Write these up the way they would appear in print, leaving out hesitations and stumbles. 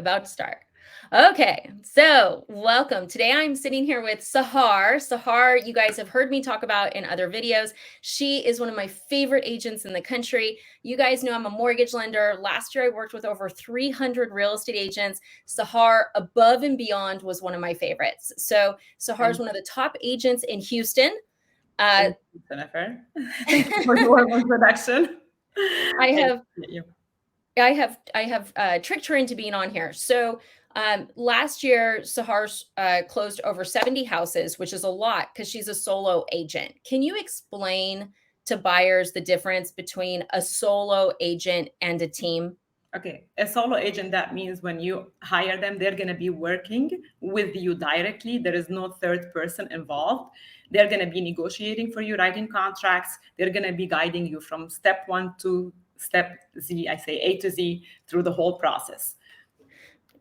About to start. Okay, so welcome. Today I'm sitting here with Sahar. Sahar, you guys have heard me talk about in other videos. She is one of my favorite agents in the country. You guys know I'm a mortgage lender. Last year I worked with over 300 real estate agents. Sahar, above and beyond, was one of my favorites. So Sahar is one of the top agents in Houston. Thank you, Jennifer. Thank you for your warm introduction. I have tricked her into being on here. So last year, Sahar's closed over 70 houses, which is a lot because she's a solo agent. Can you explain to buyers the difference between a solo agent and a team? Okay, a solo agent, that means when you hire them, they're going to be working with you directly. There is no third person involved. They're going to be negotiating for you, writing contracts. They're going to be guiding you from step one to step Z, I say A to Z, through the whole process.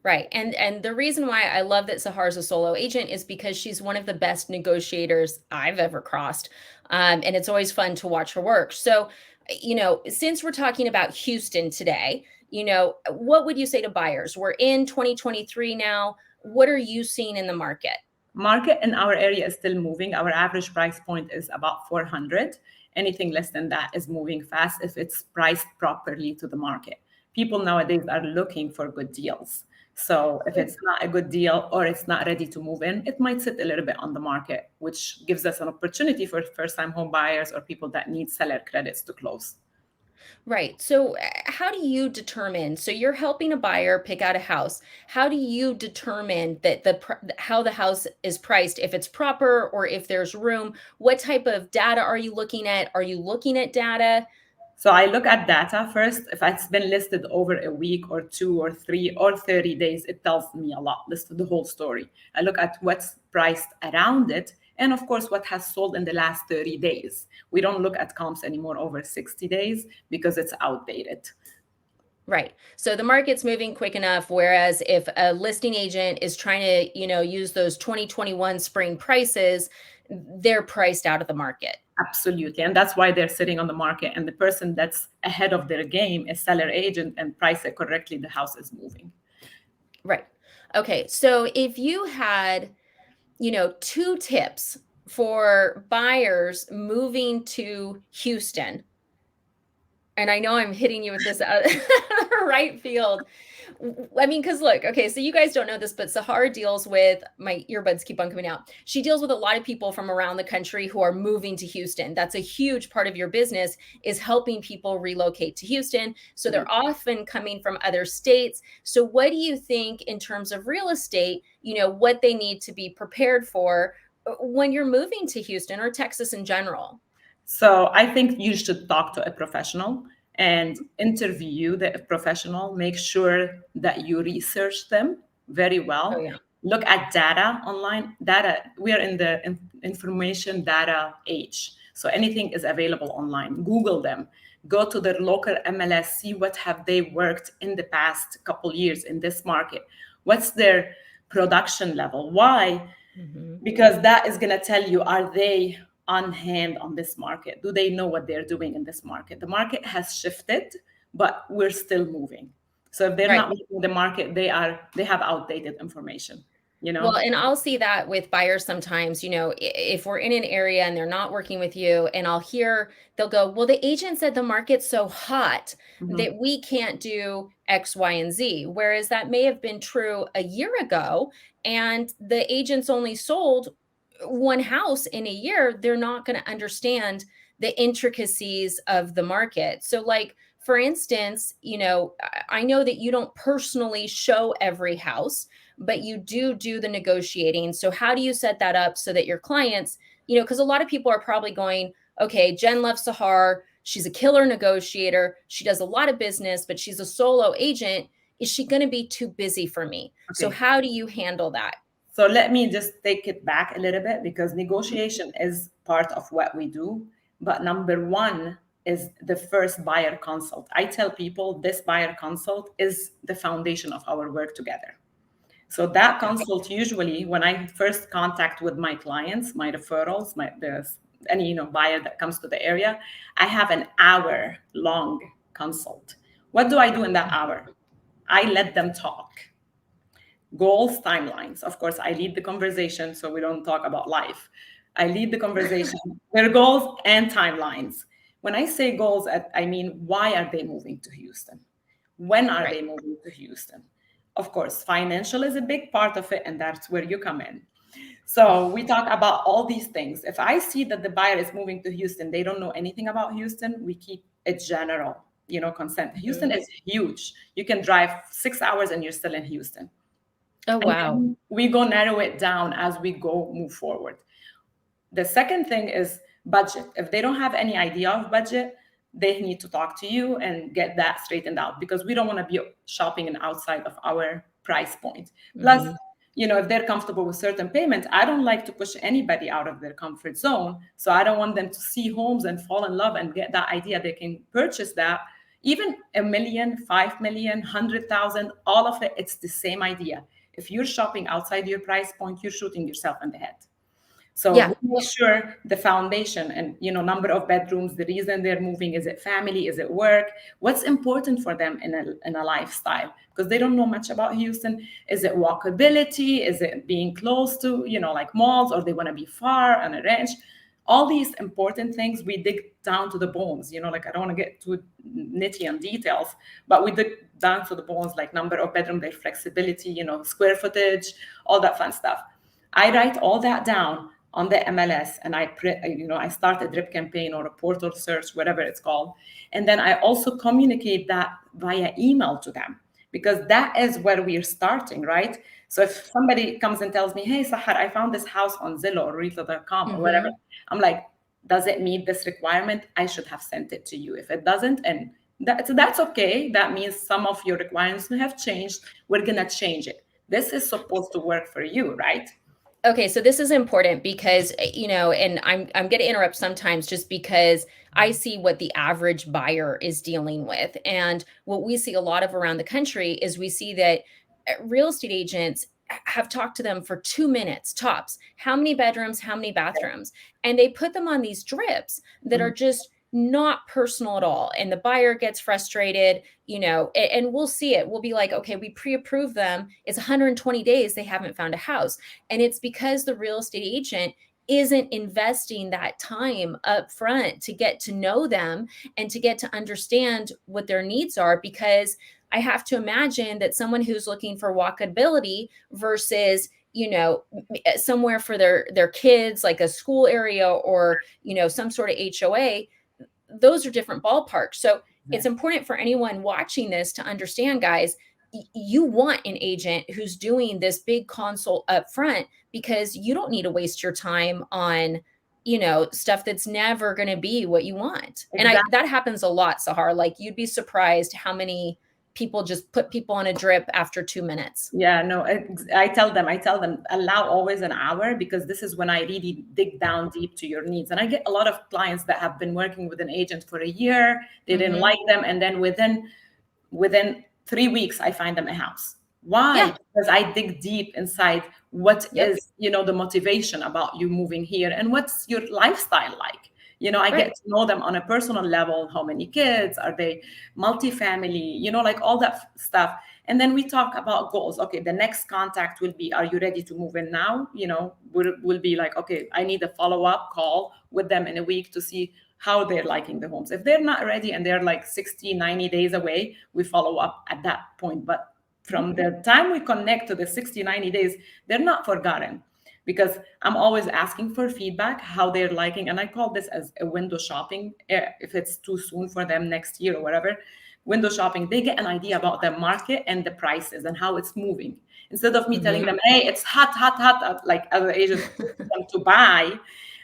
Right. And the reason why I love that Sahar's a solo agent is because she's one of the best negotiators I've ever crossed. And it's always fun to watch her work. So, since we're talking about Houston today, what would you say to buyers? We're in 2023 now. What are you seeing in the market? Market in our area is still moving. Our average price point is about 400. Anything less than that is moving fast if it's priced properly to the market. People nowadays are looking for good deals. So if it's not a good deal or it's not ready to move in, it might sit a little bit on the market, which gives us an opportunity for first-time home buyers or people that need seller credits to close. Right. So, how do you determine? So, you're helping a buyer pick out a house. How do you determine that how the house is priced, if it's proper or if there's room? What type of data are you looking at? Are you looking at data? So I look at data first. If it's been listed over a week or 2 or 3 or 30 days, it tells me a lot, the whole story. I look at what's priced around it, and of course, what has sold in the last 30 days. We don't look at comps anymore over 60 days because it's outdated. Right. So the market's moving quick enough. Whereas if a listing agent is trying to, use those 2021 spring prices, they're priced out of the market. Absolutely. And that's why they're sitting on the market. And the person that's ahead of their game is seller agent and price it correctly, the house is moving. Right. Okay. So if you had, 2 tips for buyers moving to Houston, and I know I'm hitting you with this right field. I mean, because look, okay, so you guys don't know this, but Sahar deals with, my earbuds keep on coming out. She deals with a lot of people from around the country who are moving to Houston. That's a huge part of your business, is helping people relocate to Houston. So they're often coming from other states. So what do you think in terms of real estate, what they need to be prepared for when you're moving to Houston or Texas in general? So I think you should talk to a professional and interview the professional. Make sure that you research them very well. Oh, yeah. Look at data online. Data, we are in the information data age. So anything is available online. Google them. Go to their local MLS, see what have they worked in the past couple years in this market. What's their production level? Why? Because that is going to tell you, are they on hand on this market? Do they know what they're doing in this market? The market has shifted, but we're still moving. So if they're not moving the market, they have outdated information. Well, and I'll see that with buyers sometimes, if we're in an area and they're not working with you, and they'll go, well, the agent said the market's so hot that we can't do X, Y, and Z. Whereas that may have been true a year ago, and the agents only sold one house in a year. They're not going to understand the intricacies of the market. So like, for instance, I know that you don't personally show every house, but you do the negotiating. So how do you set that up so that your clients, because a lot of people are probably going, okay, Jen loves Sahar. She's a killer negotiator. She does a lot of business, but she's a solo agent. Is she going to be too busy for me? Okay. So how do you handle that? So let me just take it back a little bit, because negotiation is part of what we do. But number one is the first buyer consult. I tell people this buyer consult is the foundation of our work together. So that consult, usually when I first contact with my clients, my referrals, any buyer that comes to the area, I have an hour-long consult. What do I do in that hour? I let them talk. Goals, timelines. Of course, I lead the conversation, so we don't talk about life. I lead the conversation. Their goals and timelines. When I say goals, I mean, why are they moving to Houston? When are Right. they moving to Houston? Of course, financial is a big part of it, and that's where you come in. So we talk about all these things. If I see that the buyer is moving to Houston, they don't know anything about Houston, we keep it general, consent. Houston Mhm. is huge. You can drive 6 hours and you're still in Houston. Oh, And wow. then we go narrow it down as we go move forward. The second thing is budget. If they don't have any idea of budget, they need to talk to you and get that straightened out, because we don't want to be shopping in outside of our price point. Plus, Mhm. if they're comfortable with certain payments, I don't like to push anybody out of their comfort zone. So I don't want them to see homes and fall in love and get that idea they can purchase that. Even a million, 5 million, 100,000, all of it, it's the same idea. If you're shopping outside your price point, you're shooting yourself in the head. So Yeah. we make sure the foundation and number of bedrooms, the reason they're moving, is it family, is it work, what's important for them in a lifestyle, because they don't know much about Houston. Is it walkability? Is it being close to like malls, or they want to be far on a ranch? All these important things we dig down to the bones. Like, I don't want to get too nitty on details, but we dig down to the bones, like number of bedroom, their flexibility, square footage, all that fun stuff. I write all that down on the MLS, and I start a drip campaign or a portal search, whatever it's called. And then I also communicate that via email to them, because that is where we're starting, right? So if somebody comes and tells me, hey, Sahar, I found this house on Zillow or Realtor.com or whatever, Mhm. I'm like, does it meet this requirement? I should have sent it to you. If it doesn't, and that's okay. That means some of your requirements have changed. We're going to change it. This is supposed to work for you, right? Okay, so this is important because and I'm going to interrupt sometimes just because I see what the average buyer is dealing with, and what we see a lot of around the country is we see that real estate agents have talked to them for 2 minutes tops. How many bedrooms, how many bathrooms? And they put them on these drips that are Mhm. just not personal at all, and the buyer gets frustrated, and we'll see it. We'll be like, okay, we pre-approve them. It's 120 days, they haven't found a house. And it's because the real estate agent isn't investing that time up front to get to know them and to get to understand what their needs are. Because I have to imagine that someone who's looking for walkability versus somewhere for their kids, like a school area or some sort of HOA, those are different ballparks. So it's important for anyone watching this to understand, guys, you want an agent who's doing this big consult up front, because you don't need to waste your time on stuff that's never going to be what you want. And I Exactly. that happens a lot, Sahar. Like, you'd be surprised how many people just put people on a drip after 2 minutes. Yeah, no, I tell them, allow always an hour, because this is when I really dig down deep to your needs. And I get a lot of clients that have been working with an agent for a year, they didn't Mhm. like them, and then within 3 weeks I find them a house. Why? Yeah. Because I dig deep inside what Yep. is, the motivation about you moving here, and what's your lifestyle like. I get Right. to know them on a personal level. How many kids are they? Multifamily, like all that stuff. And then we talk about goals. Okay, the next contact will be, are you ready to move in now? Will be like, okay, I need a follow-up call with them in a week to see how they're liking the homes. If they're not ready and they're like 60, 90 days away, we follow up at that point. But from the time we connect to the 60, 90 days, they're not forgotten, because I'm always asking for feedback, how they're liking. And I call this as a window shopping. If it's too soon for them next year or whatever, window shopping, they get an idea about the market and the prices and how it's moving. Instead of me telling Mhm. them, hey, it's hot, hot, hot, like other agents push them to buy,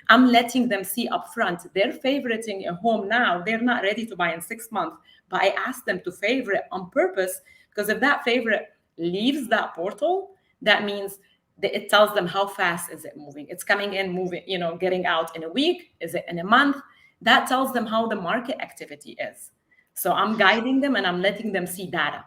I'm letting them see upfront. They're favoriting a home now. They're not ready to buy in 6 months, but I ask them to favorite on purpose, because if that favorite leaves that portal, that means that it tells them how fast is it moving. It's coming in, moving, getting out in a week. Is it in a month? That tells them how the market activity is. So I'm guiding them and I'm letting them see data.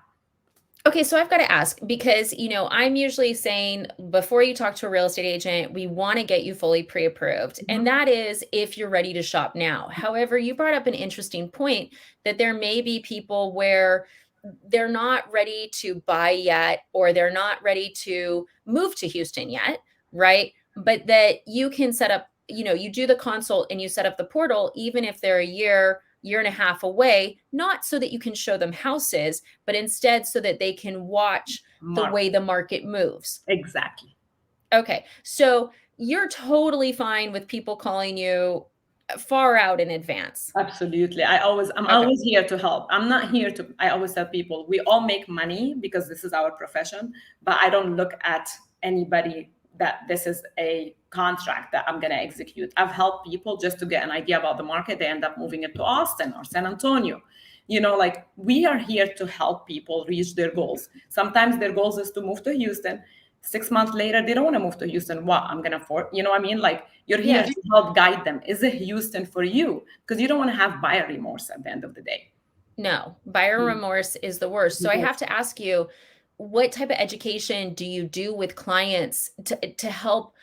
Okay, so I've got to ask because, I'm usually saying before you talk to a real estate agent, we want to get you fully pre approved. And Mhm. that is if you're ready to shop now. However, you brought up an interesting point that there may be people where they're not ready to buy yet, or they're not ready to move to Houston yet, right? But that you can set up, you do the consult and you set up the portal, even if they're a year and a half away, not so that you can show them houses, but instead so that they can watch the way the market moves. Exactly. Okay. So you're totally fine with people calling you far out in advance. Absolutely. I'm always here to help. I'm not here to, I always tell people, we all make money because this is our profession, but I don't look at anybody that this is a contract that I'm going to execute. I've helped people just to get an idea about the market. They end up moving it to Austin or San Antonio. Like we are here to help people reach their goals. Sometimes their goals is to move to Houston. 6 months later, they don't want to move to Houston. What? I'm going to afford, what I mean? Like you're here to help guide them. Is it Houston for you? Because you don't want to have buyer remorse at the end of the day. No, buyer remorse is the worst. So I have to ask you, what type of education do you do with clients to help?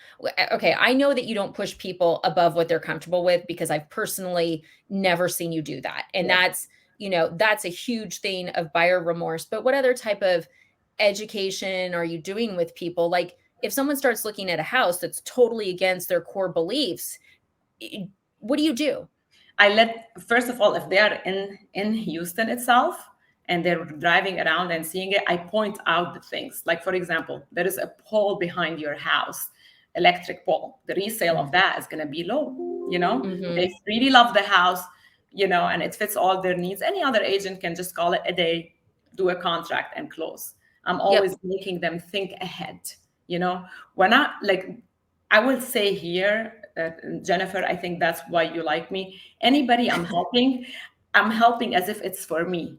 Okay, I know that you don't push people above what they're comfortable with, because I've personally never seen you do that. And that's a huge thing of buyer remorse. But what other type of education are you doing with people? Like if someone starts looking at a house that's totally against their core beliefs, what do you do? First of all, if they are in Houston itself and they're driving around and seeing it, I point out the things. Like, for example, there is a pole behind your house, electric pole. The resale of that is going to be low. They really love the house, and it fits all their needs. Any other agent can just call it a day, do a contract, and close. I'm always making them think ahead. We're not like, I will say here, Jennifer, I think that's why you like me. Anybody I'm helping as if it's for me.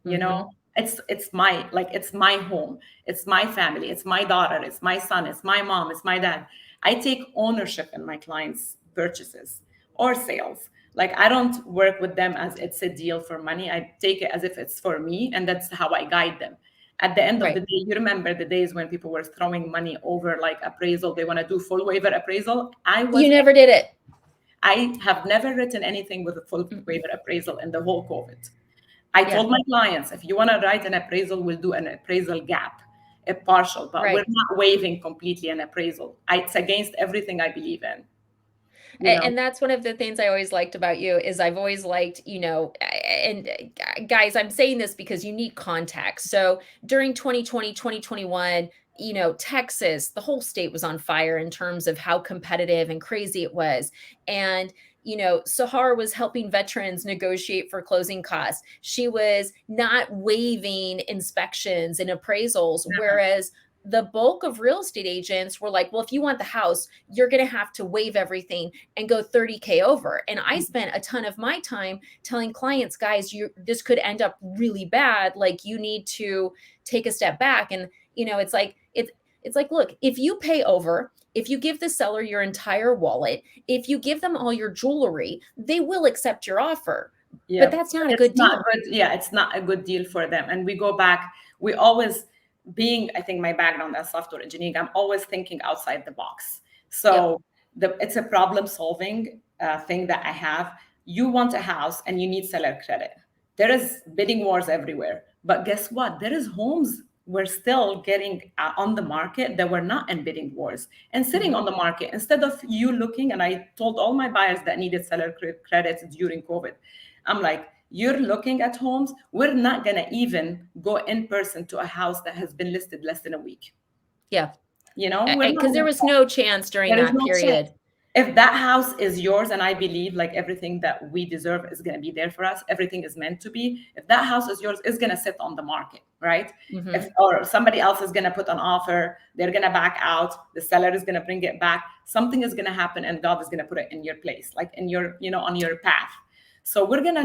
It's my home, it's my family, it's my daughter, it's my son, it's my mom, it's my dad. I take ownership in my clients' purchases or sales. Like I don't work with them as it's a deal for money. I take it as if it's for me, and that's how I guide them. At the end of the day, you remember the days when people were throwing money over like appraisal. They want to do full waiver appraisal. You never did it. I have never written anything with a full waiver appraisal in the whole COVID. I told my clients, if you want to write an appraisal, we'll do an appraisal gap, a partial, but we're not waiving completely an appraisal. It's against everything I believe in. And that's one of the things I always liked about you is I've always liked, and guys, I'm saying this because you need context. So during 2020, 2021, Texas, the whole state was on fire in terms of how competitive and crazy it was. And Sahar was helping veterans negotiate for closing costs. She was not waiving inspections and appraisals, whereas the bulk of real estate agents were like, well, if you want the house, you're going to have to waive everything and go 30K over. And I spent a ton of my time telling clients, guys, this could end up really bad. Like you need to take a step back. And, it's like, look, if you pay over, if you give the seller your entire wallet, if you give them all your jewelry, they will accept your offer. But that's not a good deal. It's not a good deal for them. And we go back, we always, I think my background as software engineering, I'm always thinking outside the box. So it's a problem solving thing that I have. You want a house and you need seller credit. There is bidding wars everywhere. But guess what? There is homes we're still getting on the market that were not in bidding wars and sitting on the market instead of you looking. And I told all my buyers that needed seller credits during COVID, I'm like, you're looking at homes. We're not going to even go in person to a house that has been listed less than a week. Yeah. Because there was no chance during that period. If that house is yours, and I believe like everything that we deserve is going to be there for us, everything is meant to be. If that house is yours, it's going to sit on the market, right? Or somebody else is going to put an offer, they're going to back out, the seller is going to bring it back. Something is going to happen, and God is going to put it in your place, like in your, on your path. So we're going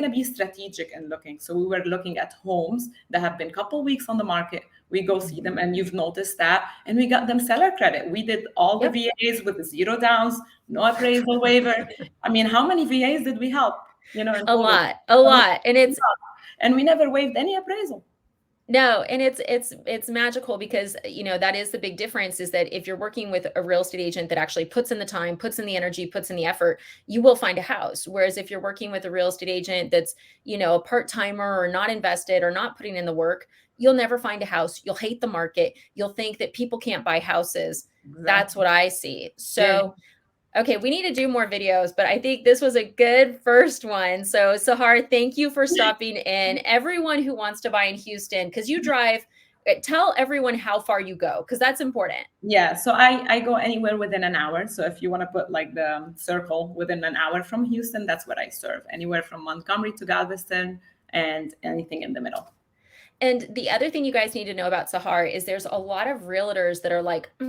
to be strategic in looking. So we were looking at homes that have been a couple weeks on the market. We go see them, and you've noticed that, and we got them seller credit. We did all the VAs with the 0 downs, no appraisal waiver. I mean, how many VAs did we help? A lot. And we never waived any appraisal. No, and it's magical because, that is the big difference is that if you're working with a real estate agent that actually puts in the time, puts in the energy, puts in the effort, you will find a house. Whereas if you're working with a real estate agent that's, a part-timer or not invested or not putting in the work, you'll never find a house. You'll hate the market. You'll think that people can't buy houses. That's Exactly. what I see. Yeah. So, okay, we need to do more videos, but I think this was a good first one. So, Sahar, thank you for stopping in. Everyone who wants to buy in Houston, because you drive, tell everyone how far you go, because that's important. Yeah, so I go anywhere within an hour. So if you want to put like the circle within an hour from Houston, that's what I serve. Anywhere from Montgomery to Galveston and anything in the middle. And the other thing you guys need to know about Sahar is there's a lot of realtors that are like, I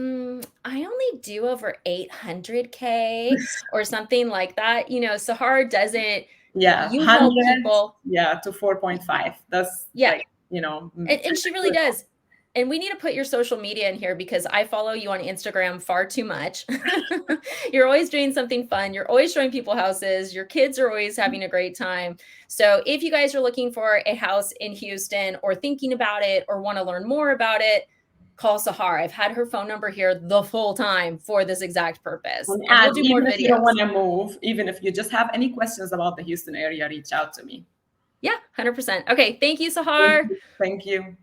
only do over 800K or something like that. Sahar doesn't, Yeah, you help 100, people. yeah, to 4.5. That's Yeah. like, And she really does. And we need to put your social media in here because I follow you on Instagram far too much. You're always doing something fun. You're always showing people houses. Your kids are always having a great time. So if you guys are looking for a house in Houston or thinking about it or want to learn more about it, call Sahar. I've had her phone number here the full time for this exact purpose. And we'll And do more even if you don't videos. want to move, even if you just have any questions about the Houston area, reach out to me. Yeah, 100%. Okay. Thank you, Thank Sahar. you. Thank you.